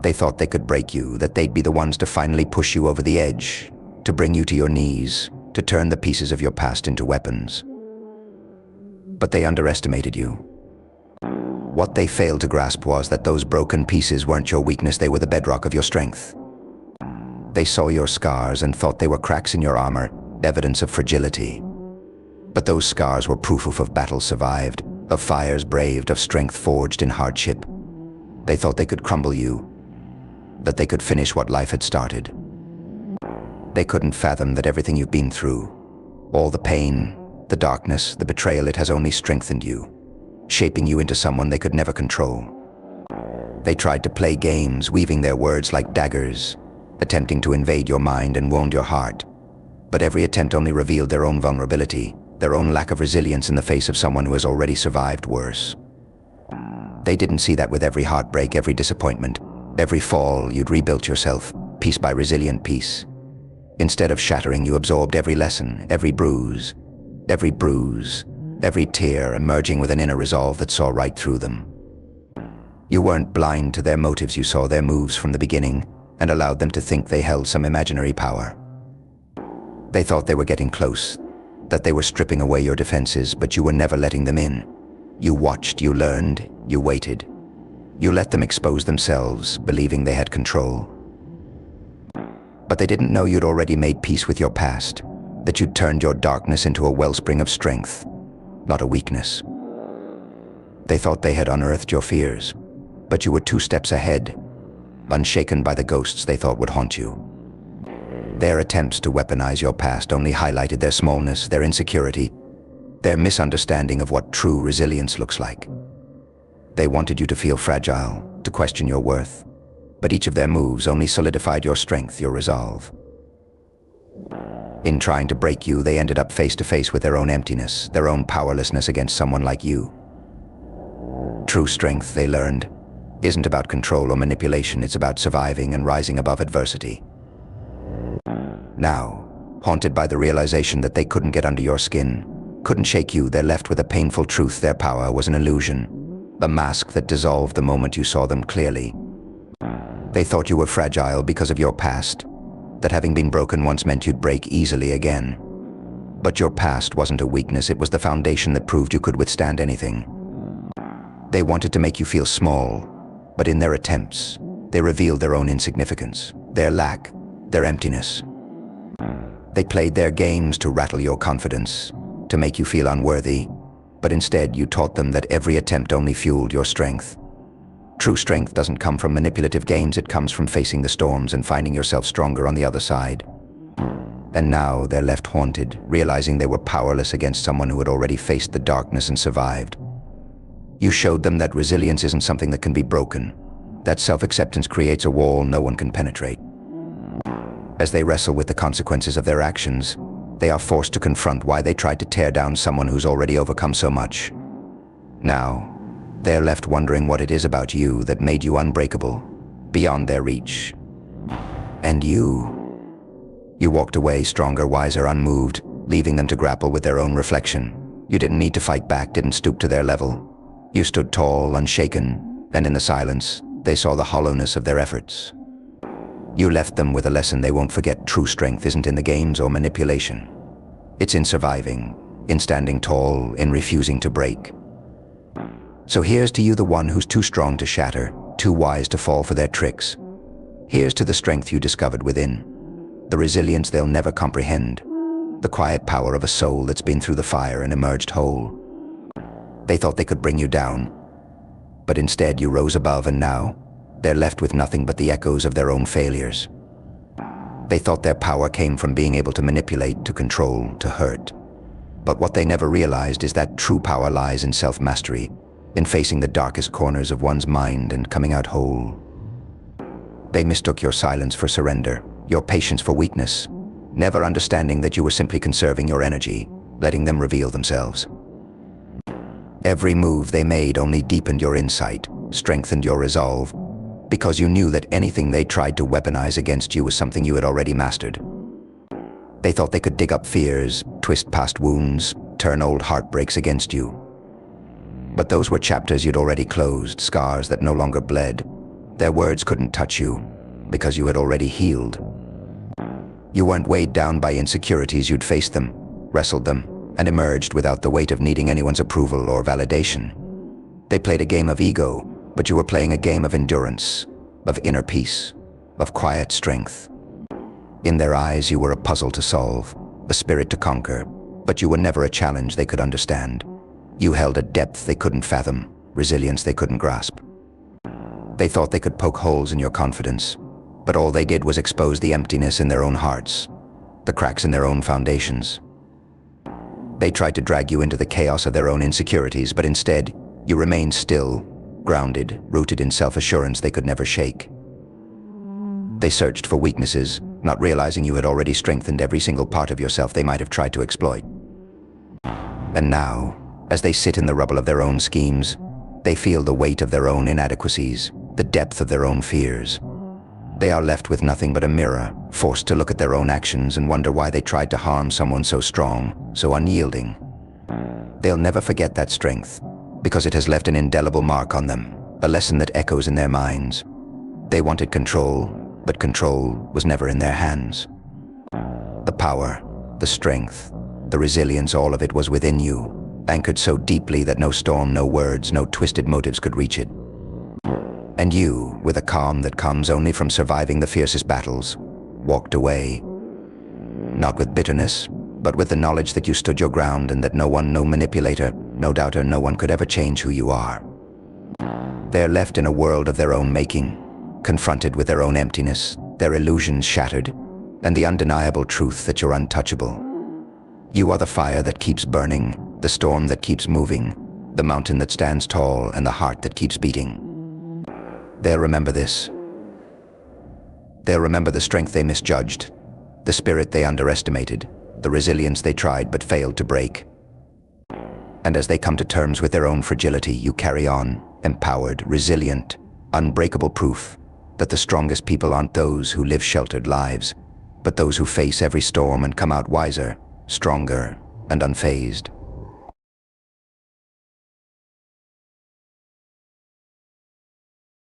They thought they could break you, that they'd be the ones to finally push you over the edge, to bring you to your knees, to turn the pieces of your past into weapons. But they underestimated you. What they failed to grasp was that those broken pieces weren't your weakness, they were the bedrock of your strength. They saw your scars and thought they were cracks in your armor, evidence of fragility. But those scars were proof of battles survived, of fires braved, of strength forged in hardship. They thought they could crumble you, that they could finish what life had started. They couldn't fathom that everything you've been through, all the pain, the darkness, the betrayal, it has only strengthened you, shaping you into someone they could never control. They tried to play games, weaving their words like daggers, attempting to invade your mind and wound your heart. But every attempt only revealed their own vulnerability, their own lack of resilience in the face of someone who has already survived worse. They didn't see that with every heartbreak, every disappointment, every fall, you'd rebuilt yourself, piece by resilient piece. Instead of shattering, you absorbed every lesson, every bruise, every tear, emerging with an inner resolve that saw right through them. You weren't blind to their motives, you saw their moves from the beginning and allowed them to think they held some imaginary power. They thought they were getting close, that they were stripping away your defenses, but you were never letting them in. You watched, you learned, you waited. You let them expose themselves, believing they had control. But they didn't know you'd already made peace with your past, that you'd turned your darkness into a wellspring of strength, not a weakness. They thought they had unearthed your fears, but you were 2 steps ahead, unshaken by the ghosts they thought would haunt you. Their attempts to weaponize your past only highlighted their smallness, their insecurity, their misunderstanding of what true resilience looks like. They wanted you to feel fragile, to question your worth, but each of their moves only solidified your strength, your resolve. In trying to break you, they ended up face to face with their own emptiness, their own powerlessness against someone like you. True strength, they learned, isn't about control or manipulation, it's about surviving and rising above adversity. Now, haunted by the realization that they couldn't get under your skin, couldn't shake you, they're left with a painful truth: their power was an illusion, a mask that dissolved the moment you saw them clearly. They thought you were fragile because of your past, that having been broken once meant you'd break easily again. But your past wasn't a weakness, it was the foundation that proved you could withstand anything. They wanted to make you feel small, but in their attempts, they revealed their own insignificance, their lack, their emptiness. They played their games to rattle your confidence, to make you feel unworthy, but instead you taught them that every attempt only fueled your strength. True strength doesn't come from manipulative games, it comes from facing the storms and finding yourself stronger on the other side. And now they're left haunted, realizing they were powerless against someone who had already faced the darkness and survived. You showed them that resilience isn't something that can be broken, that self-acceptance creates a wall no one can penetrate. As they wrestle with the consequences of their actions, they are forced to confront why they tried to tear down someone who's already overcome so much. Now, they're left wondering what it is about you that made you unbreakable, beyond their reach. And you walked away stronger, wiser, unmoved, leaving them to grapple with their own reflection. You didn't need to fight back, didn't stoop to their level. You stood tall, unshaken, and in the silence, they saw the hollowness of their efforts. You left them with a lesson they won't forget: true strength isn't in the games or manipulation. It's in surviving, in standing tall, in refusing to break. So here's to you, the one who's too strong to shatter, too wise to fall for their tricks. Here's to the strength you discovered within, the resilience they'll never comprehend, the quiet power of a soul that's been through the fire and emerged whole. They thought they could bring you down, but instead you rose above, and now they're left with nothing but the echoes of their own failures. They thought their power came from being able to manipulate, to control, to hurt. But what they never realized is that true power lies in self-mastery, in facing the darkest corners of one's mind and coming out whole. They mistook your silence for surrender, your patience for weakness, never understanding that you were simply conserving your energy, letting them reveal themselves. Every move they made only deepened your insight, strengthened your resolve, because you knew that anything they tried to weaponize against you was something you had already mastered. They thought they could dig up fears, twist past wounds, turn old heartbreaks against you. But those were chapters you'd already closed, scars that no longer bled, Their words couldn't touch you, because you had already healed. You weren't weighed down by insecurities. You'd faced them, wrestled them, and emerged without the weight of needing anyone's approval or validation. They played a game of ego, but you were playing a game of endurance, of inner peace, of quiet strength. In their eyes, you were a puzzle to solve, a spirit to conquer, but you were never a challenge they could understand. You held a depth they couldn't fathom, resilience they couldn't grasp. They thought they could poke holes in your confidence, but all they did was expose the emptiness in their own hearts, the cracks in their own foundations. They tried to drag you into the chaos of their own insecurities, but instead, you remained still, grounded, rooted in self-assurance they could never shake. They searched for weaknesses, not realizing you had already strengthened every single part of yourself they might have tried to exploit. And now, as they sit in the rubble of their own schemes, they feel the weight of their own inadequacies, the depth of their own fears. They are left with nothing but a mirror, forced to look at their own actions and wonder why they tried to harm someone so strong, so unyielding. They'll never forget that strength, because it has left an indelible mark on them, a lesson that echoes in their minds. They wanted control, but control was never in their hands. The power, the strength, the resilience, all of it was within you, anchored so deeply that no storm, no words, no twisted motives could reach it. And you, with a calm that comes only from surviving the fiercest battles, walked away. Not with bitterness, but with the knowledge that you stood your ground and that no one, no manipulator, no doubter, no one could ever change who you are. They're left in a world of their own making, confronted with their own emptiness, their illusions shattered, and the undeniable truth that you're untouchable. You are the fire that keeps burning, the storm that keeps moving, the mountain that stands tall, and the heart that keeps beating. They'll remember this. They'll remember the strength they misjudged, the spirit they underestimated, the resilience they tried but failed to break. And as they come to terms with their own fragility, you carry on, empowered, resilient, unbreakable proof that the strongest people aren't those who live sheltered lives, but those who face every storm and come out wiser, stronger, and unfazed.